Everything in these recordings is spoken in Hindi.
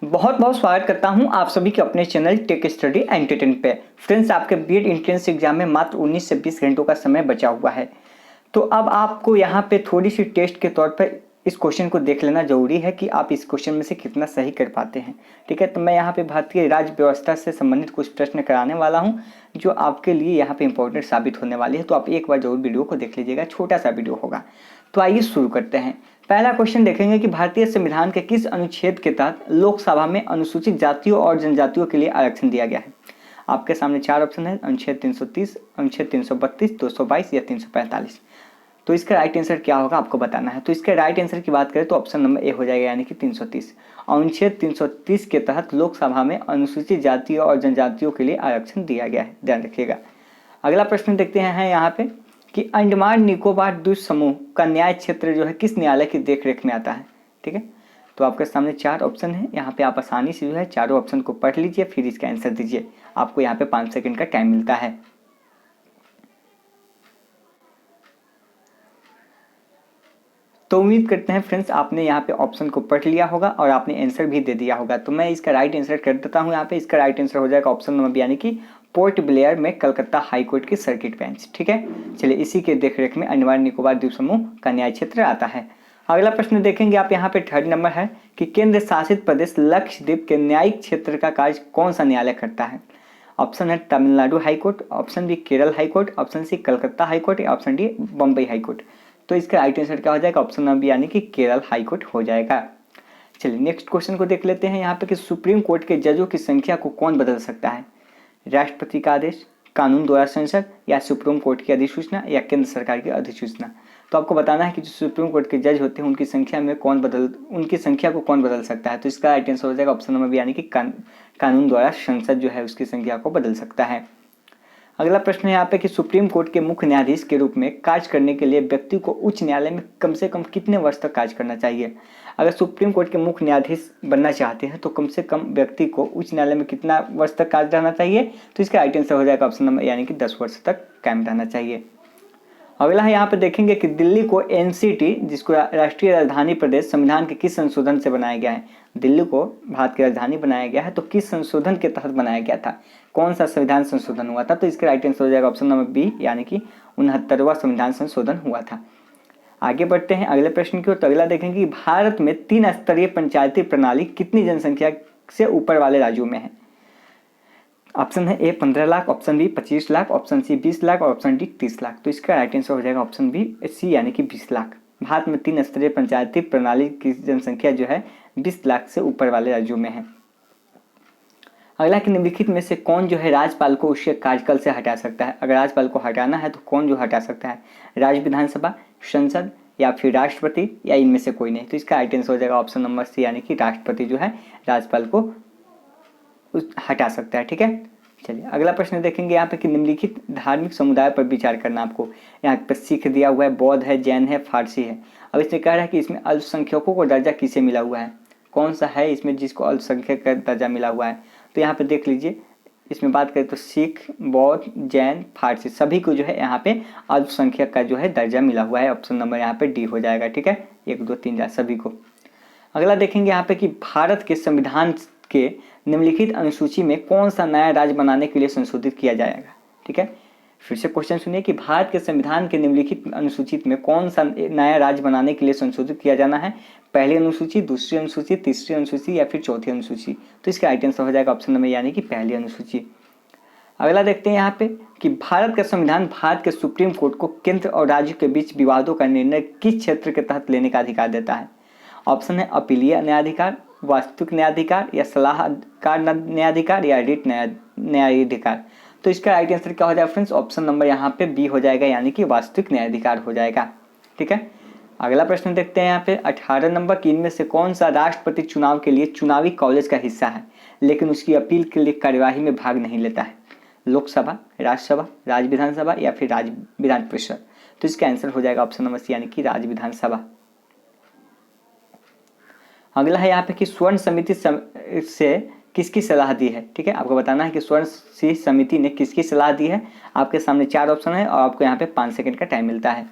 बहुत बहुत स्वागत करता हूं आप सभी के अपने चैनल टेक स्टडी एंटरटेनमेंट पे। फ्रेंड्स, आपके बीएड एंट्रेंस एग्जाम में मात्र 19 से 20 घंटों का समय बचा हुआ है। तो अब आपको यहां पे थोड़ी सी टेस्ट के तौर पर इस क्वेश्चन को देख लेना जरूरी है कि आप इस क्वेश्चन में से कितना सही कर पाते हैं। ठीक है, तो मैं यहाँ पे भारतीय राज्य व्यवस्था से संबंधित कुछ प्रश्न कराने वाला हूँ जो आपके लिए यहाँ पे इंपॉर्टेंट साबित होने वाली है। तो आप एक बार जरूर वीडियो को देख लीजिएगा, छोटा सा वीडियो होगा। तो आइए शुरू करते हैं। पहला क्वेश्चन देखेंगे कि भारतीय संविधान के किस अनुच्छेद के तहत लोकसभा में अनुसूचित जातियों और जनजातियों के लिए आरक्षण दिया गया है। आपके सामने चार ऑप्शन है, अनुच्छेद 330, अनुच्छेद 332, 222 या 345। तो इसका राइट आंसर क्या होगा आपको बताना है। तो इसके राइट आंसर की बात करें तो ऑप्शन नंबर ए हो जाएगा, यानी कि 330। अनुच्छेद 330 के तहत लोकसभा में अनुसूचित जातियों और जनजातियों के लिए आरक्षण दिया गया है, ध्यान रखिएगा। अगला प्रश्न देखते हैं यहाँ पे कि अंडमान निकोबार द्वीप समूह का न्याय क्षेत्र जो है किस न्यायालय की देखरेख में आता है। ठीक है, तो आपके सामने चार ऑप्शन है, यहाँ पे आप आसानी से जो है चारों ऑप्शन को पढ़ लीजिए, फिर इसका आंसर दीजिए। आपको यहाँ पे 5 सेकंड का टाइम मिलता है। तो उम्मीद करते हैं फ्रेंड्स आपने यहाँ पे ऑप्शन को पढ़ लिया होगा और आपने आंसर भी दे दिया होगा। तो मैं इसका राइट आंसर कर देता हूँ। यहाँ पे इसका राइट आंसर हो जाएगा ऑप्शन नंबर, यानी कि पोर्ट ब्लेयर में कलकत्ता हाई कोर्ट की सर्किट बेंच। ठीक है, चलिए इसी के देखरेख में अंडमान निकोबार द्वीप समूह का न्याय क्षेत्र आता है। अगला प्रश्न देखेंगे आप, यहाँ पे थर्ड नंबर है कि केंद्र शासित प्रदेश लक्षद्वीप के न्यायिक क्षेत्र का कार्य कौन सा न्यायालय करता है। ऑप्शन है Tamil Nadu high court, option B Kerala high court, option C Calcutta high court या ऑप्शन डी बम्बई हाईकोर्ट। तो इसका राइट आंसर क्या हो जाएगा, ऑप्शन नंबर यानी कि केरल हाईकोर्ट हो जाएगा। चलिए नेक्स्ट क्वेश्चन को देख लेते हैं यहाँ पे कि सुप्रीम कोर्ट के जजों की संख्या को कौन बदल सकता है। राष्ट्रपति का आदेश, कानून द्वारा संसद, या सुप्रीम कोर्ट की अधिसूचना, या केंद्र सरकार की अधिसूचना। तो आपको बताना है कि जो सुप्रीम कोर्ट के जज होते हैं उनकी संख्या को कौन बदल सकता है। तो इसका राइट आंसर हो जाएगा ऑप्शन नंबर यानी कि कानून द्वारा संसद जो है उसकी संख्या को बदल सकता है। अगला प्रश्न है यहाँ पे कि सुप्रीम कोर्ट के मुख्य न्यायाधीश के रूप में कार्य करने के लिए व्यक्ति को उच्च न्यायालय में कम से कम कितने वर्ष तक कार्य करना चाहिए। अगर सुप्रीम कोर्ट के मुख्य न्यायाधीश बनना चाहते हैं तो कम से कम व्यक्ति को उच्च न्यायालय में कितना वर्ष तक कार्य रहना चाहिए। तो इसका राइट आंसर हो जाएगा ऑप्शन नंबर यानी कि 10 वर्ष तक कायम रहना चाहिए। अगला है यहाँ पे देखेंगे कि दिल्ली को एनसीटी, जिसको राष्ट्रीय राजधानी प्रदेश, संविधान के किस संशोधन से बनाया गया है। दिल्ली को भारत की राजधानी बनाया गया है तो किस संशोधन के तहत बनाया गया था, कौन सा संविधान संशोधन हुआ था। तो इसका राइट आंसर हो जाएगा ऑप्शन नंबर बी, यानी कि 69वां संविधान संशोधन हुआ था। आगे बढ़ते हैं अगले प्रश्न की ओर। तो अगला देखेंगे कि भारत में 3 स्तरीय पंचायती प्रणाली कितनी जनसंख्या से ऊपर वाले राज्यों में है। ऑप्शन है A 15 lakh, option B 25 lakh, option C 20 lakh और ऑप्शन डी 30 लाख। तो इसका राइट आंसर हो जाएगा ऑप्शन बी सी, यानी कि 20 लाख। भारत में 3 स्तरीय पंचायती प्रणाली की जनसंख्या जो है 20 लाख से ऊपर वाले राज्यों में है। अगला कि निम्नलिखित में से कौन जो है राज्यपाल को उसके कार्यकाल से हटा सकता है। अगर राज्यपाल को हटाना है तो कौन जो हटा सकता है, राज्य विधानसभा, संसद या फिर राष्ट्रपति, या इनमें से कोई नहीं। तो इसका राइट आंसर हो जाएगा ऑप्शन नंबर सी, यानी कि राष्ट्रपति जो है राज्यपाल को हटा सकता है। ठीक है, चलिए अगला प्रश्न देखेंगे यहाँ पे कि निम्नलिखित धार्मिक समुदाय पर विचार करना। आपको यहाँ पे सिख दिया हुआ है, बौद्ध है, जैन है, फारसी है। अब इसमें कह रहा है कि इसमें अल्पसंख्यकों को दर्जा किसे मिला हुआ है, कौन सा है इसमें जिसको अल्पसंख्यक का दर्जा मिला हुआ है। तो यहाँ पे देख लीजिए, इसमें बात करें तो सिख, बौद्ध, जैन, फारसी सभी को जो है यहाँ पे अल्पसंख्यक का जो है दर्जा मिला हुआ है। ऑप्शन नंबर यहाँ पे डी हो जाएगा। ठीक है, 1, 2, 3, 4 सभी को। अगला देखेंगे यहाँ पे कि भारत के संविधान के निम्नलिखित अनुसूची में कौन सा नया राज्य बनाने के लिए संशोधित किया जाएगा। ठीक है, फिर से क्वेश्चन सुनिए कि भारत के संविधान के निम्नलिखित अनुसूचित में कौन सा नया राज्य बनाने के लिए संशोधित किया जाना है। पहली अनुसूची, दूसरी अनुसूची, तीसरी अनुसूची या फिर चौथी अनुसूची। तो इसका राइट आंसर हो जाएगा ऑप्शन नंबर यानी कि पहली अनुसूची। अगला देखते हैं यहाँ पे कि भारत का संविधान भारत के सुप्रीम कोर्ट को केंद्र और राज्य के बीच विवादों का निर्णय किस क्षेत्र के तहत लेने का अधिकार देता है। ऑप्शन है अपीलीय न्यायाधिकार, वास्तविक न्यायाधिकार, या सलाहकार न्यायाधिकार, या रिट न्यायाधिकार। तो इसका राइट आंसर क्या हो जाएगा फ्रेंड्स, ऑप्शन नंबर यहाँ पे बी हो जाएगा, यानी कि वास्तविक न्यायाधिकार हो जाएगा। ठीक है, अगला प्रश्न देखते हैं यहाँ पे 18 नंबर की इनमें से कौन सा राष्ट्रपति चुनाव के लिए चुनावी कॉलेज का हिस्सा है लेकिन उसकी अपील के लिए कार्यवाही में भाग नहीं लेता है। लोकसभा, राज्यसभा, राज्य विधानसभा या फिर राज्य विधान परिषद। तो इसका आंसर हो जाएगा ऑप्शन नंबर सी, यानी कि राज्य विधानसभा। अगला है यहाँ पे कि स्वर्ण समिति से किसकी सलाह दी है। ठीक है, आपको बताना है कि स्वर्ण समिति ने किसकी सलाह दी है। आपके सामने 4 ऑप्शन है और आपको यहाँ पे 5 सेकंड का टाइम मिलता है।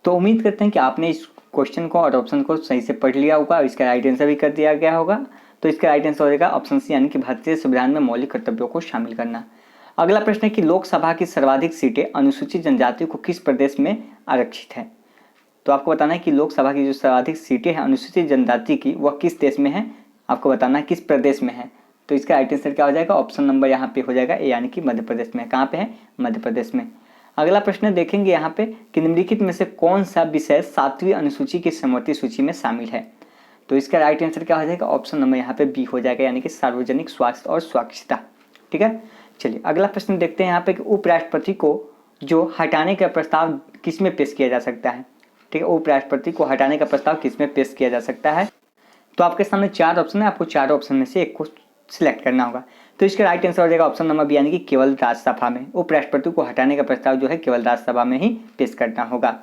तो उम्मीद करते हैं कि आपने इस क्वेश्चन को और ऑप्शन को सही से पढ़ लिया होगा और इसका राइट आंसर भी कर दिया गया होगा। तो इसका राइट आंसर हो जाएगा ऑप्शन सी, यानी कि भारतीय संविधान में मौलिक कर्तव्यों को शामिल करना। अगला प्रश्न है कि लोकसभा की सर्वाधिक सीटें अनुसूचित जनजाति को किस प्रदेश में आरक्षित है। तो आपको बताना है कि लोकसभा की जो सर्वाधिक सीटें हैं अनुसूचित जनजाति की वह किस देश में है, आपको बताना है किस प्रदेश में है। तो इसका राइट आंसर क्या हो जाएगा, ऑप्शन नंबर यहाँ पे हो जाएगा ए, यानी कि मध्य प्रदेश में। कहाँ पे है, मध्य प्रदेश में। अगला प्रश्न देखेंगे यहाँ पे कि निम्नलिखित में से कौन सा विषय 7वीं अनुसूची की समवर्ती सूची में शामिल है। तो इसका राइट आंसर क्या हो जाएगा, ऑप्शन नंबर यहाँ पे बी हो जाएगा, यानी कि सार्वजनिक स्वास्थ्य और स्वच्छता। ठीक है, चलिए अगला प्रश्न देखते हैं यहाँ पे कि उपराष्ट्रपति को जो हटाने का प्रस्ताव किस में पेश किया जा सकता है। ठीक है, उपराष्ट्रपति को हटाने का प्रस्ताव किस में पेश किया जा सकता है। तो आपके सामने 4 ऑप्शन है, आपको 4 ऑप्शन में से एक को सिलेक्ट करना होगा। तो इसका राइट आंसर हो जाएगा ऑप्शन नंबर बी, यानी कि केवल राज्यसभा में। उपराष्ट्रपति को हटाने का प्रस्ताव जो है केवल राज्यसभा में ही पेश करना होगा।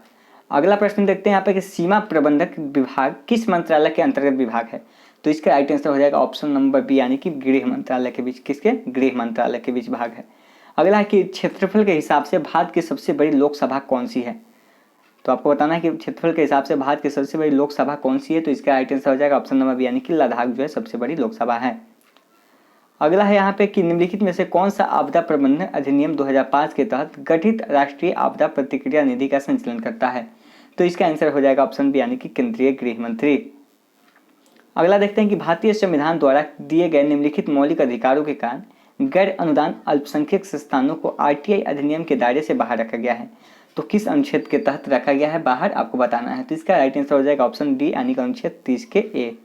अगला प्रश्न देखते हैं यहाँ पे कि सीमा प्रबंधक विभाग किस मंत्रालय के अंतर्गत विभाग है। तो इसका राइट आंसर हो जाएगा ऑप्शन नंबर बी, यानी कि गृह मंत्रालय के बीच, किसके, गृह मंत्रालय के बीच भाग है। अगला है कि क्षेत्रफल के हिसाब से भारत की सबसे बड़ी लोकसभा कौन सी है। तो आपको बताना है कि क्षेत्रफल के हिसाब से भारत की सबसे बड़ी लोकसभा कौन सी है। तो इसका राइट आंसर हो जाएगा ऑप्शन नंबर बी, यानी कि लद्दाख जो है सबसे बड़ी लोकसभा है। अगला है यहाँ पे कि निम्नलिखित में से कौन सा आपदा प्रबंधन अधिनियम 2005 के तहत गठित राष्ट्रीय आपदा प्रतिक्रिया निधि का संचालन करता है। तो इसका आंसर हो जाएगा ऑप्शन बी, यानी कि केंद्रीय गृह मंत्री। अगला देखते हैं कि भारतीय संविधान द्वारा दिए गए निम्नलिखित मौलिक अधिकारों के कारण गैर अनुदान अल्पसंख्यक संस्थानों को आरटीआई अधिनियम के दायरे से बाहर रखा गया है। तो किस अनुच्छेद के तहत रखा गया है बाहर, आपको बताना है। तो इसका राइट आंसर हो जाएगा ऑप्शन डी, यानी कि अनुच्छेद 30 के ए।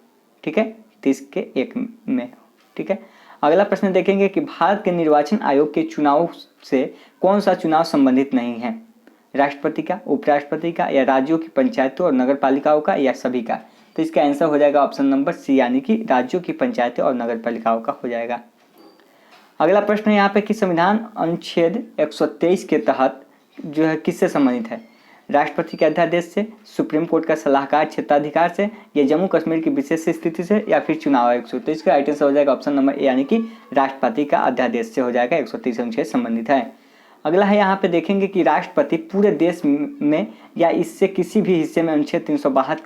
ठीक है, 30 के 1 में। ठीक है, अगला प्रश्न देखेंगे कि भारत के निर्वाचन आयोग के चुनाव से कौन सा चुनाव संबंधित नहीं है। राष्ट्रपति का, उपराष्ट्रपति का, या राज्यों की पंचायतों और नगर पालिकाओं का, या सभी का। तो इसका आंसर हो जाएगा ऑप्शन नंबर सी, यानी कि राज्यों की पंचायतें और नगर पालिकाओं का हो जाएगा। अगला प्रश्न है यहाँ पे कि संविधान अनुच्छेद 123 के तहत जो है किससे संबंधित है। राष्ट्रपति के अध्यादेश से, सुप्रीम कोर्ट का सलाहकार क्षेत्राधिकार से, या जम्मू कश्मीर की विशेष स्थिति से, या फिर चुनाव आयोग से। तो इसका राइट आंसर हो जाएगा ऑप्शन नंबर ए, यानी कि राष्ट्रपति का अध्यादेश से हो जाएगा। 130 अनुच्छेद संबंधित है। अगला है यहाँ पे देखेंगे कि राष्ट्रपति पूरे देश में या इससे किसी भी हिस्से में अनुच्छेद 352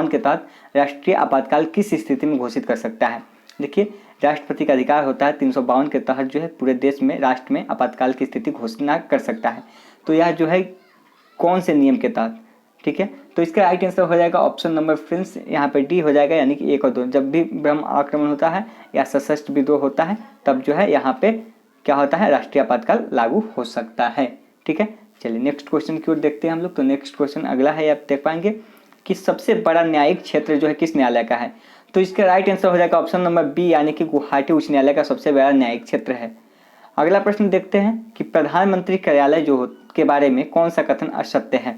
के तहत राष्ट्रीय आपातकाल किस स्थिति में घोषित कर सकता है। देखिए, राष्ट्रपति का अधिकार होता है 352 के तहत जो है पूरे देश में, राष्ट्र में आपातकाल की स्थिति घोषणा कर सकता है। तो यह जो है कौन से नियम के तहत। ठीक है, तो इसका राइट आंसर हो जाएगा ऑप्शन नंबर फ्रेंड्स यहाँ पे डी हो जाएगा, यानी कि 1 और 2। जब भी ब्रह्म आक्रमण होता है या सशस्त्र विद्रोह होता है तब जो है यहाँ पे क्या होता है, राष्ट्रीय आपातकाल लागू हो सकता है। ठीक है, चलिए नेक्स्ट क्वेश्चन की ओर देखते हैं हम लोग। तो नेक्स्ट क्वेश्चन अगला है, आप देख पाएंगे कि सबसे बड़ा न्यायिक क्षेत्र जो है किस न्यायालय का है। तो इसका राइट आंसर हो जाएगा ऑप्शन नंबर बी, यानी कि गुवाहाटी उच्च न्यायालय का सबसे बड़ा न्यायिक क्षेत्र है। अगला प्रश्न देखते हैं कि प्रधानमंत्री कार्यालय जो के बारे में कौन सा कथन असत्य है।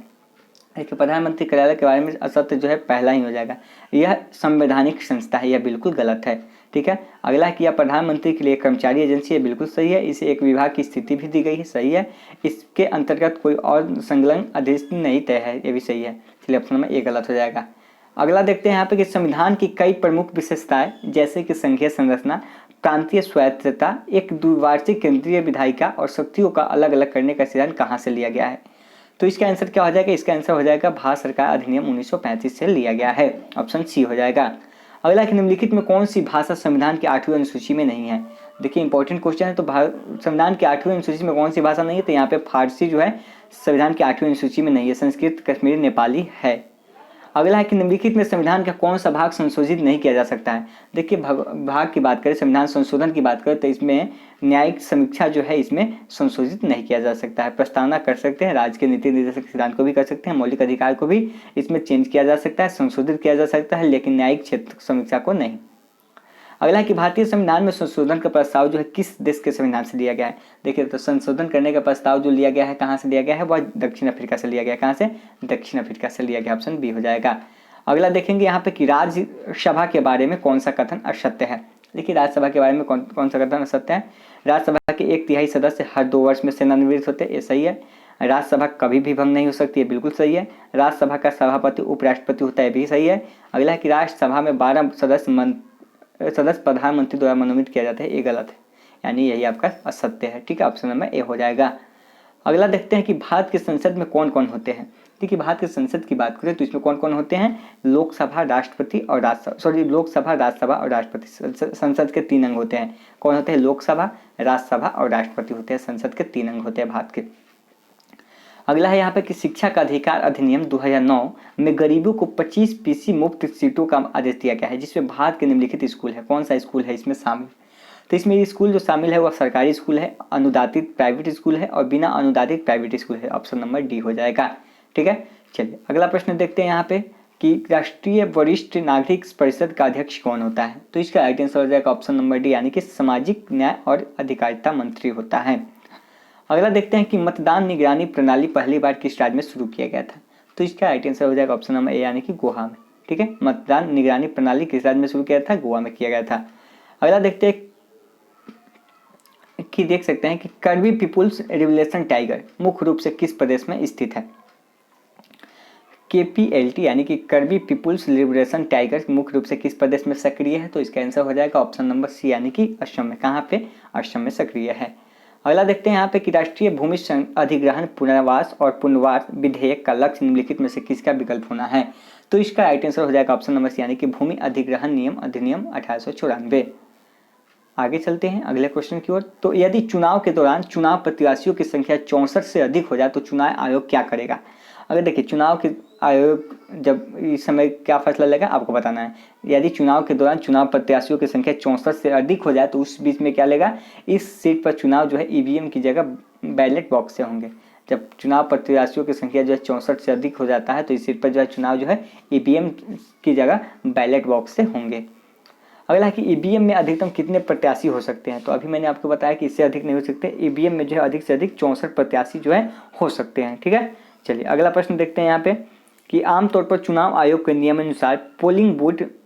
देखिए, प्रधानमंत्री कार्यालय के बारे में असत्य जो है पहला ही हो जाएगा, यह संवैधानिक संस्था है, यह बिल्कुल गलत है। ठीक है, अगला किया प्रधानमंत्री के लिए कर्मचारी एजेंसी है, बिल्कुल सही है। इसे एक विभाग की स्थिति भी दी गई है, सही है। इसके अंतर्गत कोई और संलग्न अधिनियम नहीं तय है, ये भी सही है। चलिए ऑप्शन नंबर ए गलत हो जाएगा। अगला देखते हैं यहाँ पे कि संविधान की कई प्रमुख विशेषताएं जैसे कि संघीय संरचना, प्रांतीय स्वायत्तता, एक द्विवार्षिक केंद्रीय विधायिका और शक्तियों का अलग अलग करने का सिद्धांत कहाँ से लिया गया है। तो इसका आंसर क्या हो जाएगा, इसका आंसर हो जाएगा भारत सरकार अधिनियम 1935 से लिया गया है, ऑप्शन सी हो जाएगा। अगला कि निम्नलिखित में कौन सी भाषा संविधान की 8वीं अनुसूची में नहीं है। देखिए इंपॉर्टेंट क्वेश्चन है। तो संविधान की 8वीं अनुसूची में कौन सी भाषा नहीं है, तो यहाँ पे फारसी जो है संविधान की 8वीं अनुसूची में नहीं है, संस्कृत, कश्मीरी, नेपाली है। अगला है कि निम्नलिखित में संविधान का कौन सा भाग संशोधित नहीं किया जा सकता है। देखिए भाग की बात करें, संविधान संशोधन की बात करें तो इसमें न्यायिक समीक्षा जो है इसमें संशोधित नहीं किया जा सकता है। प्रस्तावना कर सकते हैं, राज्य के नीति निर्देशक सिद्धांत को भी कर सकते हैं, मौलिक अधिकार को भी इसमें चेंज किया जा सकता है, संशोधित किया जा सकता है, लेकिन न्यायिक क्षेत्र समीक्षा को नहीं। अगला है कि भारतीय संविधान में संशोधन का प्रस्ताव जो है किस देश के संविधान से लिया गया है। देखिए तो संशोधन करने का प्रस्ताव जो लिया गया है कहाँ से लिया गया है, वह दक्षिण अफ्रीका से लिया गया है। कहाँ से, दक्षिण अफ्रीका से लिया गया, ऑप्शन बी हो जाएगा। अगला देखेंगे यहाँ पे कि राज्यसभा के बारे में कौन सा कथन असत्य है। देखिए राज्यसभा के बारे में कौन सा कथन असत्य है। राज्यसभा के 1/3 सदस्य हर 2 वर्ष में सेवानिवृत्त होते हैं, ये सही है। राज्यसभा कभी भी भंग नहीं हो सकती है, बिल्कुल सही है। राज्यसभा का सभापति उपराष्ट्रपति होता है, भी सही है। अगला है कि राज्यसभा में 12 सदस्य प्रधानमंत्री द्वारा मनोनीत किया जाता है, ये गलत है, यानी यही आपका असत्य है। ठीक है, ऑप्शन नंबर ए हो जाएगा। अगला देखते हैं कि भारत के संसद में कौन कौन होते हैं। देखिए भारत के संसद की बात करें तो इसमें कौन कौन होते हैं, लोकसभा, राष्ट्रपति और लोकसभा, राज्यसभा और राष्ट्रपति। संसद के 3 अंग होते हैं। कौन होते हैं, लोकसभा, राज्यसभा और राष्ट्रपति होते हैं। संसद के 3 अंग होते हैं भारत के। अगला है यहाँ पे कि शिक्षा का अधिकार अधिनियम 2009 में गरीबों को 25% मुफ्त सीटों का आदेश दिया गया है, जिसमें भारत के निम्नलिखित स्कूल है। कौन सा स्कूल है इसमें शामिल, तो इसमें ये स्कूल जो शामिल है वह सरकारी स्कूल है, अनुदानित प्राइवेट स्कूल है और बिना अनुदानित प्राइवेट स्कूल है। ऑप्शन नंबर डी हो जाएगा। ठीक है, चलिए अगला प्रश्न देखते हैं यहाँ पे कि राष्ट्रीय वरिष्ठ नागरिक परिषद का अध्यक्ष कौन होता है। तो इसका राइट आंसर हो जाएगा ऑप्शन नंबर डी, यानी कि सामाजिक न्याय और अधिकारिता मंत्री होता है। अगला देखते हैं कि मतदान निगरानी प्रणाली पहली बार किस राज्य में शुरू किया गया था। तो इसका राइट आंसर हो जाएगा ऑप्शन नंबर ए, यानी कि गोवा में। ठीक है, मतदान निगरानी प्रणाली किस राज्य में शुरू किया था, गोवा में किया गया था। अगला देखते हैं कि देख सकते हैं कि कर्बी पीपुल्स लिबरेशन टाइगर मुख्य रूप से किस प्रदेश में स्थित है। KPLT यानी कि कर्बी पीपुल्स लिबरेशन टाइगर मुख्य रूप से किस प्रदेश में सक्रिय है। तो इसका आंसर हो जाएगा ऑप्शन नंबर सी, यानी कि असम में। कहाँ पे, असम में सक्रिय है। अगला देखते हैं यहाँ पे कि राष्ट्रीय भूमि अधिग्रहण पुनर्वास और पुनर्वास विधेयक का लक्ष्य निम्नलिखित में से किसका विकल्प होना है। तो इसका राइट आंसर हो जाएगा ऑप्शन नंबर सी, यानी कि भूमि अधिग्रहण नियम अधिनियम 1894। आगे चलते हैं अगले क्वेश्चन की ओर। तो यदि चुनाव के दौरान चुनाव प्रत्याशियों की संख्या 64 से अधिक हो जाए तो चुनाव आयोग क्या करेगा। अगर देखिए चुनाव के आयोग जब इस समय क्या फैसला लेगा आपको बताना है। यदि चुनाव के दौरान चुनाव प्रत्याशियों की संख्या 64 से अधिक हो जाए तो उस बीच में क्या लेगा, इस सीट पर चुनाव जो है EVM की जगह बैलेट बॉक्स से होंगे। जब चुनाव प्रत्याशियों की संख्या जो है 64 से अधिक हो जाता है तो इस सीट पर जो है चुनाव जो है EVM की जगह बैलेट बॉक्स से होंगे। अगला है कि EVM में अधिकतम कितने प्रत्याशी हो सकते हैं। तो अभी मैंने आपको बताया कि इससे अधिक नहीं हो सकते। EVM में जो है अधिक से अधिक 64 प्रत्याशी जो है हो सकते हैं। ठीक है, चलिए अगला प्रश्न देखते हैं यहाँ पे कि आमतौर पर चुनाव आयोग के नियमानुसार पोलिंग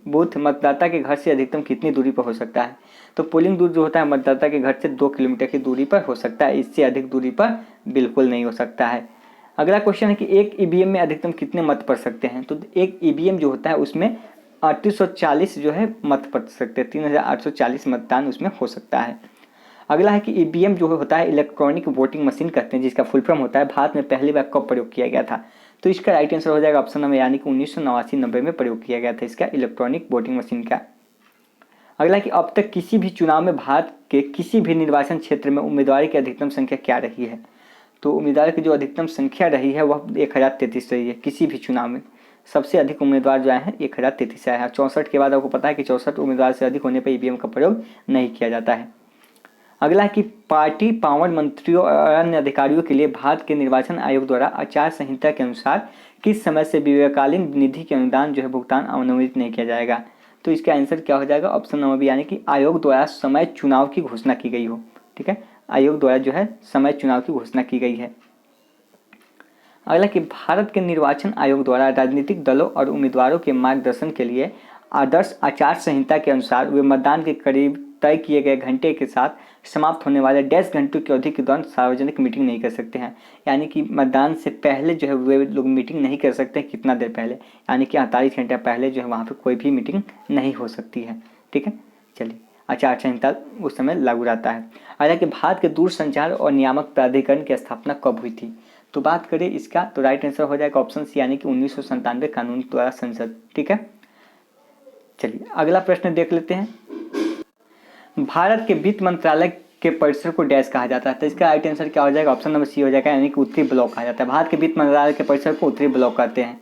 बूथ मतदाता के घर से अधिकतम कितनी दूरी पर हो सकता है। तो पोलिंग बूथ जो होता है मतदाता के घर से 2 किलोमीटर की दूरी पर हो सकता है, इससे अधिक दूरी पर बिल्कुल नहीं हो सकता है। अगला क्वेश्चन है कि एक EVM में अधिकतम कितने मत पड़ सकते हैं। तो एक EVM जो होता है उसमें 3840 जो है मत पड़ सकते हैं, 3840 मतदान उसमें हो सकता है। अगला है कि EVM जो होता है इलेक्ट्रॉनिक वोटिंग मशीन कहते हैं, जिसका फुल फॉर्म होता है भारत में पहली बार कब प्रयोग किया गया था। तो इसका राइट आंसर हो जाएगा ऑप्शन नंबर, यानी कि 1989-90 में प्रयोग किया गया था इसका इलेक्ट्रॉनिक वोटिंग मशीन का। अगला है कि अब तक किसी भी चुनाव में भारत के किसी भी निर्वाचन क्षेत्र में उम्मीदवार की अधिकतम संख्या क्या रही है। तो उम्मीदवार की जो अधिकतम संख्या रही है वह 1033 रही है किसी भी चुनाव में। सबसे अधिक उम्मीदवार जो आए हैं 1033 आए हैं। 64 के बाद आपको पता है कि 64 उम्मीदवार से अधिक होने पर EVM का प्रयोग नहीं किया जाता है। अगला है कि पार्टी पावर मंत्रियों और अन्य अधिकारियों के लिए भारत के निर्वाचन आयोग द्वारा आचार संहिता के अनुसार किस समय से विवेकालीन निधि के अनुदान जो है भुगतान अनुमोदित नहीं किया जाएगा। तो इसका आंसर क्या हो जाएगा ऑप्शन नंबर बी, यानी कि आयोग द्वारा समय चुनाव की घोषणा की गई हो। ठीक है, आयोग द्वारा जो है समय चुनाव की घोषणा की गई है। अगला कि भारत के निर्वाचन आयोग द्वारा राजनीतिक दलों और उम्मीदवारों के मार्गदर्शन के लिए आदर्श आचार संहिता के अनुसार वे मतदान के करीब तय किए गए घंटे के साथ समाप्त होने वाले 10 घंटों की अवधि के दौरान सार्वजनिक मीटिंग नहीं कर सकते हैं। यानी कि मतदान से पहले जो है वे लोग मीटिंग नहीं कर सकते कितना देर पहले, यानी कि 48 घंटा पहले जो है वहाँ पर कोई भी मीटिंग नहीं हो सकती है। ठीक है, चलिए आचार संहिता उस समय लागू रहता है। हालांकि भारत के दूरसंचार और नियामक प्राधिकरण की स्थापना कब हुई थी। तो बात करें इसका तो राइट आंसर हो जाएगा ऑप्शन सी, यानी कि 1997 कानून द्वारा संसद। ठीक है, चलिए अगला प्रश्न देख लेते हैं। भारत के वित्त मंत्रालय के परिसर को डैश कहा जाता है। तो इसका राइट आंसर क्या हो जाएगा ऑप्शन नंबर सी हो जाएगा, यानी कि उत्तरी ब्लॉक कहा जाता है। भारत के वित्त मंत्रालय के परिसर को उत्तरी ब्लॉक कहते हैं।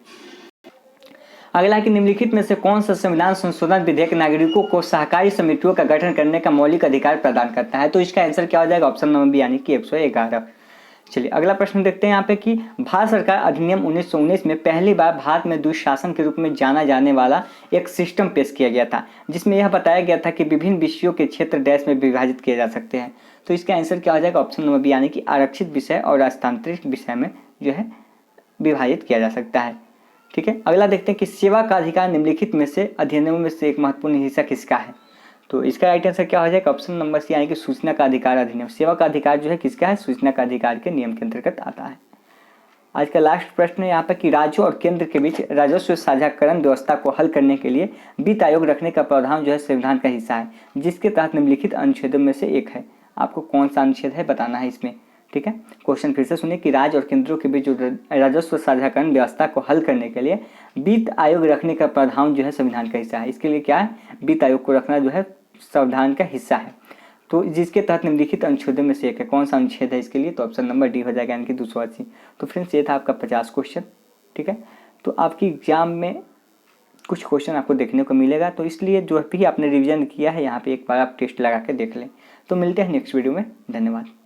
अगला है कि निम्नलिखित में से कौन सा संविधान संशोधन विधेयक नागरिकों को सहकारी समितियों का गठन करने का मौलिक अधिकार प्रदान करता है। तो इसका आंसर क्या हो जाएगा ऑप्शन नंबर बी, यानी कि 111। चलिए अगला प्रश्न देखते हैं यहाँ पे कि भारत सरकार अधिनियम 1919 में पहली बार भारत में दुशासन के रूप में जाना जाने वाला एक सिस्टम पेश किया गया था, जिसमें यह बताया गया था कि विभिन्न विषयों के क्षेत्र देश में विभाजित किए जा सकते हैं। तो इसका आंसर क्या हो जाएगा ऑप्शन नंबर बी, यानी कि आरक्षित विषय और हस्तांतरित विषय में जो है विभाजित किया जा सकता है। ठीक है, अगला देखते हैं कि सेवा का अधिकार निम्नलिखित में से अधिनियमों में से एक महत्वपूर्ण हिस्सा किसका है। तो इसका राइट आंसर क्या हो जाएगा ऑप्शन नंबर सी, यानी कि सूचना का अधिकार अधिनियम। सेवा का अधिकार जो है किसका है, सूचना का अधिकार के नियम के अंतर्गत आता है। आज का लास्ट प्रश्न है यहाँ पर कि राज्यों और केंद्र के बीच राजस्व साझाकरण व्यवस्था को हल करने के लिए वित्त आयोग रखने का प्रावधान जो है संविधान का हिस्सा है, जिसके तहत निम्नलिखित अनुच्छेदों में से एक है। आपको कौन सा अनुच्छेद है बताना है इसमें। ठीक है। क्वेश्चन फिर से सुनिए कि राज्य और केंद्रों के बीच जो राजस्व साझाकरण व्यवस्था को हल करने के लिए वित्त आयोग रखने का प्रावधान जो है संविधान का हिस्सा है। इसके लिए क्या है, वित्त आयोग को रखना जो है संविधान का हिस्सा है। तो जिसके तहत निम्नलिखित अनुच्छेदों में से एक है, कौन सा अनुच्छेद है इसके लिए, तो ऑप्शन नंबर डी हो जाएगा, यानी कि 280। तो फ्रेंड्स ये था आपका 50 क्वेश्चन, ठीक है। तो आपकी एग्जाम में कुछ क्वेश्चन आपको देखने को मिलेगा, तो इसलिए जो भी आपने रिवीजन किया है यहाँ पे एक बार आप टेस्ट लगा के देख लें। तो मिलते हैं नेक्स्ट वीडियो में, धन्यवाद।